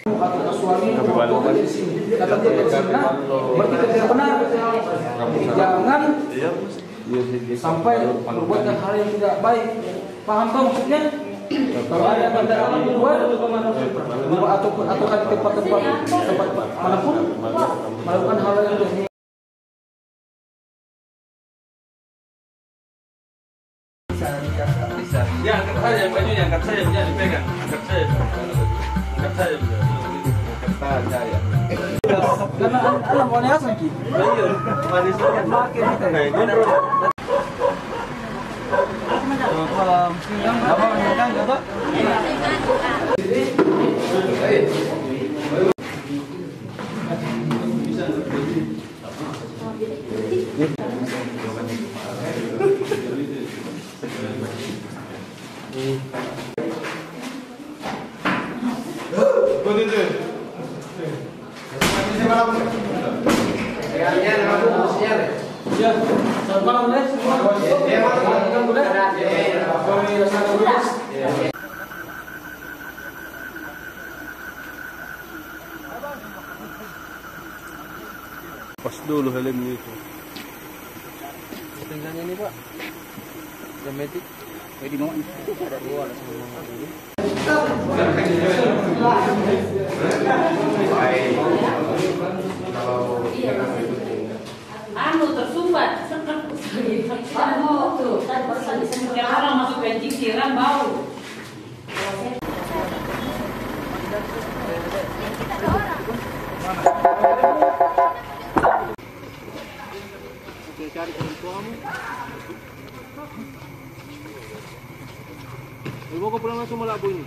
Atau suami berhubungan di sini datang ke sini, berarti tidak benar. Jangan sampai berbuat hal yang tidak baik. Paham kau maksudnya? Kalau ada kendaraan luar atau di tempat manapun melakukan hal yang tidak. Ya, angkat saja bajunya, angkat saja, jangan dipegang, angkat saja juga. Angkat saja. Karena alam warna asam ki. Iya, manisnya makin kita kayak gini. Apa yang apa? Pas dulu helmnya itu. Tinggalnya ini Pak, Dometic, di bawah ada dua, ada semua ini. Anu tersumbat. Anu tuh, yang orang masuk bensin siram bau. Cari tuamu. Lu mau pulang langsung Malabu ini?